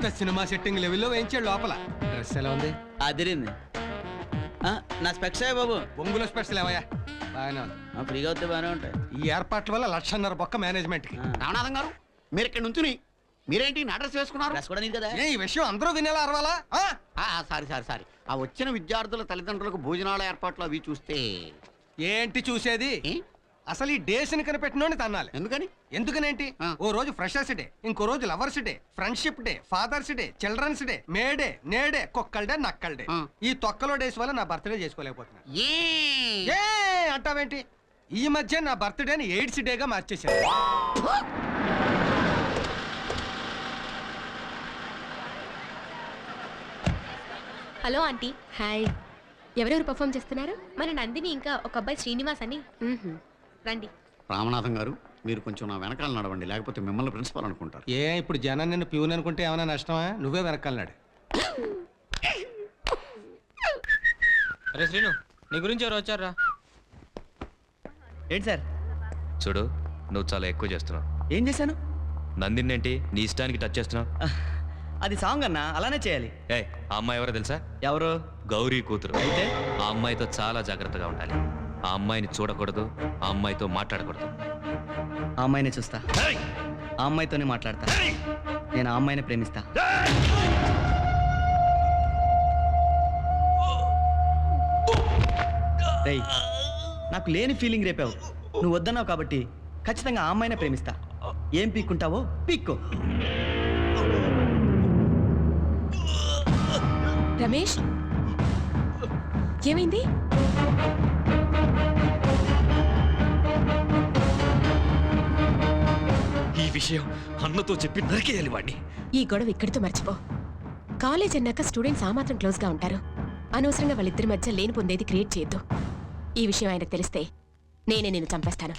పెద్ద cinema setting లెవెల్లో వేయించాడు లోపల. డ్రెస్ ఎలా ఉంది? అదిరింది. నా స్పెక్స్ బాబు. బొంగులో స్పెషల్ ఏమయ్యా? బాగానే ఉంది. ఫ్రీగా వస్తే బాగానే ఉంటాయి. ఈ ఏర్పాట్ల వల్ల 1,50,000 బొక్క మేనేజ్మెంట్ కి. రామనాథం గారు, మీరు ఇక్కడ నుంచి మీరేంటి నా డ్రెస్ వేసుకున్నారు? డ్రెస్ కూడా నీది కదా. ఈ విషయం అందరూ వినేలా అరవాలా? సారీ. ఆ వచ్చిన విద్యార్థుల తల్లిదండ్రులకు భోజనాల ఏర్పాట్లు అవి చూస్తే ఏంటి చూసేది? అసలు ఈ డేస్ని కనిపెట్టినోని తన్నాలి. ఎందుకని? ఎందుకనేంటి? ఓ రోజు ఫ్రెషర్స్ డే, ఇంకో రోజు lovers day, friendship day, father's day, children's day, may day, నేడే, కుక్కల్ డే, నక్కల్ డే. ఈ తొక్కలో డేస్ వల్ల నా బర్త్డే చేసుకోలేకపోతున్నా. ఏ అంటావేంటి? ఈ మధ్య నా బర్త్డేని ఎయిడ్స్ డేగా మార్చేశాను. Hello aunty. హాయ్. ఎవరెవరు పర్ఫామ్ చేస్తున్నారు? మన నందిని ఇంకా ఒక అబ్బాయి శ్రీనివాస్ అని. రండి. రామనాథం గారు, మీరు కొంచెం నా వెనకాల నడవండి, లేకపోతే మిమ్మల్ని ప్రిన్సిపాల్ అనుకుంటారు. ఇప్పుడు జనం నిన్ను ప్యూన్ అనుకుంటే ఏమైనా నష్టమా? నువ్వే వెనకాలన్నాడు. అరే శ్రీను, నీ గురించి ఎవరు వచ్చారా? ఏంటి సార్? చూడు, నువ్వు చాలా ఎక్కువ చేస్తున్నావు. ఏం చేశాను? నందిని ఏంటి నీ ఇష్టానికి టచ్ చేస్తున్నావు? అది సాంగ్ అన్నా, అలానే చేయాలి. ఆ అమ్మాయి ఎవరో తెలుసా? ఎవరు? గౌరీ కూతురు. అయితే ఆ అమ్మాయితో చాలా జాగ్రత్తగా ఉండాలి. ఆ అమ్మాయిని చూడకూడదు, ఆ అమ్మాయితో మాట్లాడకూడదు. ఆ అమ్మాయిని చూస్తా, ఆ అమ్మాయితోనే మాట్లాడతా. నేను ఆ అమ్మాయిని ప్రేమిస్తా. రేయ్, నాకు లేని ఫీలింగ్ రేపావు. నువ్వు వద్దన్నావు కాబట్టి ఖచ్చితంగా ఆ అమ్మాయినే ప్రేమిస్తా. ఏం పీక్కుంటావో పీక్కో. రమేష్, ఏమైంది? ఈ విషయం అన్నతో చెప్పి నరికేయాలి వాడిని. ఈ గొడవ ఇక్కడితో మర్చిపో. కాలేజ్ అన్నాక స్టూడెంట్స్ ఆ మాత్రం క్లోజ్గా ఉంటారు. అనవసరంగా వాళ్ళిద్దరి మధ్య లేని పొందేది క్రియేట్ చేయొద్దు. ఈ విషయం ఆయనకు తెలిస్తే నేనే నిన్ను చంపేస్తాను.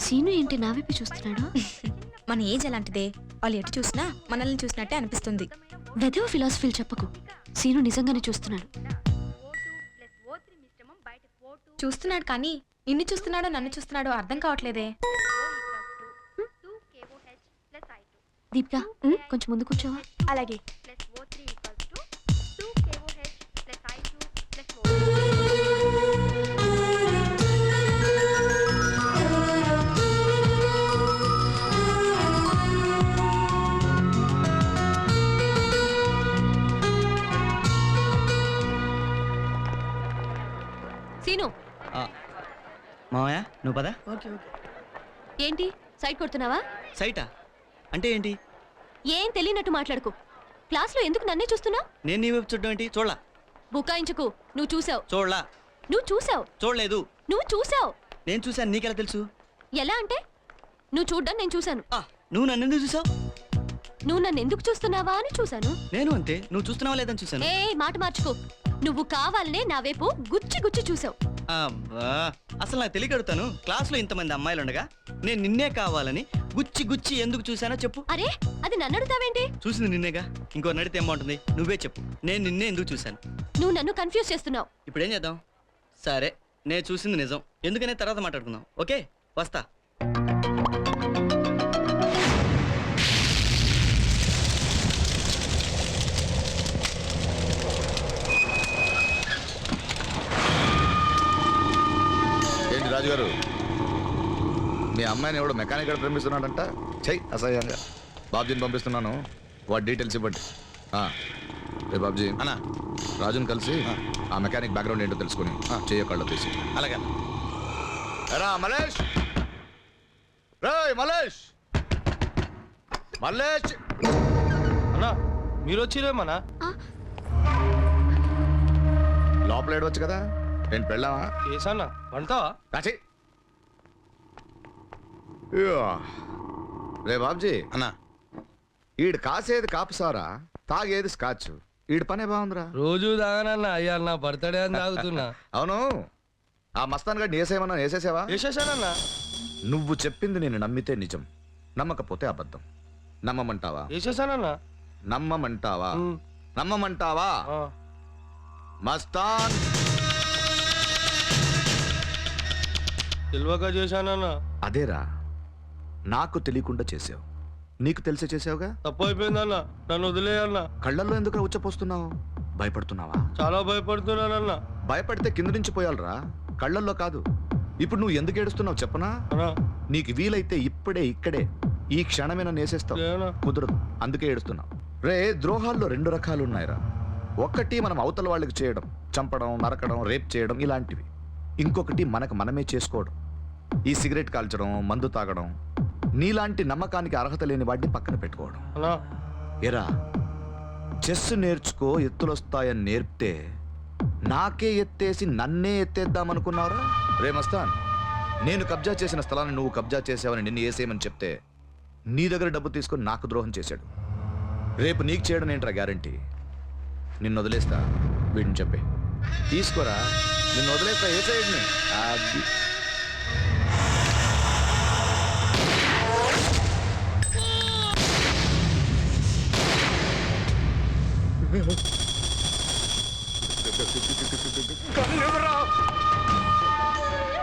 సీను ఏంటి నా వైపు చూస్తున్నాడు? మన ఏజ్ అలాంటిదే, వాళ్ళు ఎటు చూసినా మనల్ని చూసినట్టే అనిపిస్తుంది. వెదవ ఫిలాసఫీలు చెప్పకు. సీను నిజంగానే చూస్తున్నాడు. చూస్తున్నాడు కానీ నిన్ను చూస్తున్నాడో నన్ను చూస్తున్నాడో అర్థం కావట్లేదే. దీపిక, కొంచెం ముందు కూర్చోవా? అలాగే. సీను, మావయ్య నువ్వు పదా. ఏంటి సైట్ కొడుతున్నావా? సైటా అంటే ఏంటి? ఏం తెలియనట్టు మాట్లాడుకో. క్లాస్లో ఎందుకు నన్నే చూస్తున్నావు? నేను నీ వైపు చూడడం ఏంటి? చూడలా. బుకాయించుకు. నువ్వు చూసావు. చూడలా. నువ్వు చూసావు. చూడలేదు. నువ్వు చూసావు. నేను చూశాను, నీకెలా తెలుసు? ఎలా అంటే? నువ్వు చూడ్డం నేను చూశాను. నువ్వు నన్ను ఎందుకు చూసావు? నువ్వు నన్ను ఎందుకు చూస్తున్నావా అని చూశాను. నేను అంతే, నువ్వు చూస్తున్నావా లేదని చూశాను. మాట మార్చుకో. నువ్వు కావాలనే నా వైపు గుచ్చి గుచ్చి చూసావు. అసలు నాకు తెలియగడుగుతాను. క్లాస్ లో ఇంతమంది అమ్మాయిలు ఉండగా నేను నిన్నే కావాలని గుచ్చి గుచ్చి ఎందుకు చూసానో చెప్పు. అరే, అది నన్ను అడుగుతావేంటి? చూసింది నిన్నేగా, ఇంకో నడితే ఏమంటుంది? నువ్వే చెప్పు, నేను నిన్నే ఎందుకు చూశాను. నువ్వు నన్ను కన్ఫ్యూజ్ చేస్తున్నావు. ఇప్పుడు ఏం చేద్దాం? సరే, నేను చూసింది నిజం, ఎందుకనే తర్వాత మాట్లాడుకుందాం. ఓకే, వస్తా. రాజుగారు, మీ అమ్మాయిని ఎవడో మెకానిక్ గారు ప్రేమిస్తున్నాడంట. చెయ్యి అసహ్యంగా. బాబ్జీని పంపిస్తున్నాను, వాడి డీటెయిల్స్ ఇవ్వండి. రే బాబ్జీ అన్నా, రాజుని కలిసి ఆ మెకానిక్ బ్యాక్గ్రౌండ్ ఏంటో తెలుసుకుని చేయకళ్ళు తీసి. అలాగే. రా మలేష్, రే మలేష్, మల్లేష్ అన్నా మీరు వచ్చిరేమన్నా? లోపల ఏడవచ్చు కదా. ఏంటి పెళ్ళావా? కేసన్నా వంటావా? కాచి. రే బాబ్జీ అన్నా, ఈడు కాసేది కాపుసారా, తాగేది స్కాచ్. ఈడు పనే బాగుందిరా. రోజు తాగానన్నా, అయ్యా నా బర్త్డే అని తాగుతున్నా. అవును, ఆ మస్తాన్ గడ్డి వేసేయమన్నా వేసేసావా? వేసేసానన్నా. నువ్వు చెప్పింది నేను నమ్మితే నిజం, నమ్మకపోతే అబద్ధం. నమ్మమంటావా? వేసేసానన్నా. నమ్మమంటావా? నమ్మమంటావా? మస్తాన్, తెలివక చేశానన్నా. అదేరా, నాకు తెలియకుండా చేసావు, నీకు తెలిసే చేసావుగా. తప్పు అయిపోయిందన్నా, నన్ను వదిలేయన్నా. కళ్ళల్లో ఎందుకు ఉచ్చపోస్తున్నావు? భయపడుతున్నావా? చాలా భయపడుతున్నానన్నా. భయపడితే కింద నుంచి పోయాలరా, కళ్ళల్లో కాదు. ఇప్పుడు నువ్వు ఎందుకు ఏడుస్తున్నావు చెప్పనా? అన్నా, నీకు వీలైతే ఇప్పుడే ఇక్కడే ఈ క్షణమే నన్ను వేసేస్తావు. లేనా? కుదరదు, అందుకే ఏడుస్తున్నావు. రే, ద్రోహాల్లో 2 రకాలు ఉన్నాయిరా. ఒకటి మనం అవతల వాళ్ళకి చేయడం, చంపడం, నరకడం, రేప్ చేయడం ఇలాంటివి. ఇంకొకటి మనకు మనమే చేసుకోవడం, ఈ సిగరెట్ కాల్చడం, మందు తాగడం. నీలాంటి నమ్మకానికి అర్హత లేని వాడిని పక్కన పెట్టుకోవడం. అన్నా, ఎరా, చెస్ నేర్చుకో ఎత్తులొస్తాయని నేర్పితే నాకే ఎత్తేసి నన్నే ఎత్తేద్దామనుకున్నావురా? రే మస్తాన్, నేను కబ్జా చేసిన స్థలాన్ని నువ్వు కబ్జా చేసావని నిన్ను వేసేయమని చెప్తే నీ దగ్గర డబ్బు తీసుకొని నాకు ద్రోహం చేశాడు. రేపు నీకు చేయడం ఏంట్రా గ్యారంటీ? నిన్ను వదిలేస్తా, వీడిని చెప్పే తీసుకోరా, నిన్ను వదిలేస్తా, వేసేయండి. అది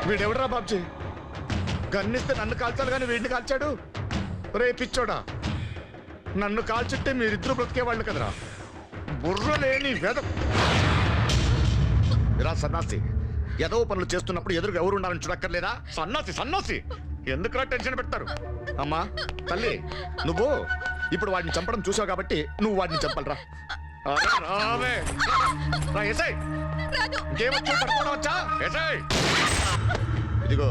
వీడెవడరా బాబ్జీ? గన్నిస్తే నన్ను కాల్చాలి కానీ వీడిని కాల్చాడు. రే పిచ్చోడా, నన్ను కాల్చుంటే మీరిద్దరూ బ్రతికేవాళ్ళు కదరా. బుర్ర లేని వెద రా సన్నాసి. ఏదో పనులు చేస్తున్నప్పుడు ఎదురుగా ఎవరు ఉండాలని చూడక్కర్లేదా? సన్నాసి సన్నాసి, ఎందుకురా టెన్షన్ పెడతారు? అమ్మా తల్లి, నువ్వు ఇప్పుడు వాడిని చంపడం చూసావు కాబట్టి నువ్వు వాడిని చంపాలరా. అరే రావే, రా ఏసై. ఇంకేమొచ్చు పడుకోవడం వచ్చా? ఏసై. ఇదిగో,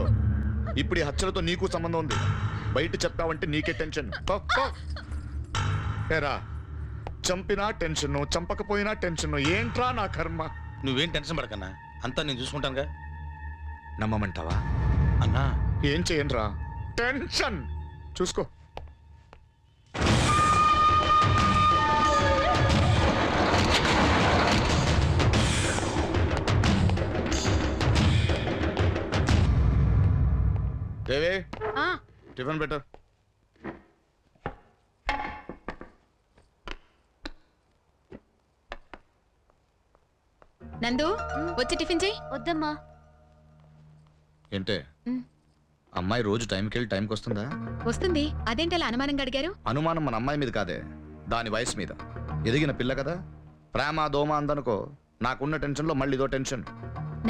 ఇప్పుడు ఈ హత్యలతో నీకు సంబంధం ఉంది. బయట చెప్పావంటే నీకే టెన్షన్. ఏరా, చంపినా టెన్షన్, చంపకపోయినా టెన్షన్. ఏంట్రా నా కర్మ? నువ్వేం టెన్షన్ పడకన్నా, అంతా నేను చూసుకుంటానుగా. నమ్మమంటావా? అన్నా, ఏం చేయనురా, టెన్షన్ చూసుకో. దేవే, టిఫిన్ పెట్టు. నందు, వచ్చి టిఫిన్ చేయి. వద్దమ్మా. ఏంటే, అమ్మాయి రోజు టైంకి వెళ్ళి టైంకి వస్తుందా? వస్తుంది. అదేంటి అలా అనుమానంగా అడిగారు? అనుమానం మన అమ్మాయి మీద కాదే, దాని వయసు మీద. ఎదిగిన పిల్ల కదా, ప్రేమ దోమ అందనుకో. నాకున్న టెన్షన్లో మళ్ళీ ఇదో టెన్షన్.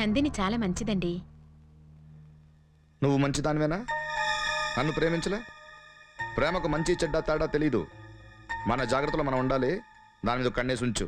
నందిని చాలా మంచిదండి. నువ్వు మంచిదానివేనా? నన్ను ప్రేమించలే? ప్రేమకు మంచి చెడ్డ తేడా తెలీదు. మన జాగ్రత్తలో మనం ఉండాలి. దాని మీద కన్నేసి ఉంచు.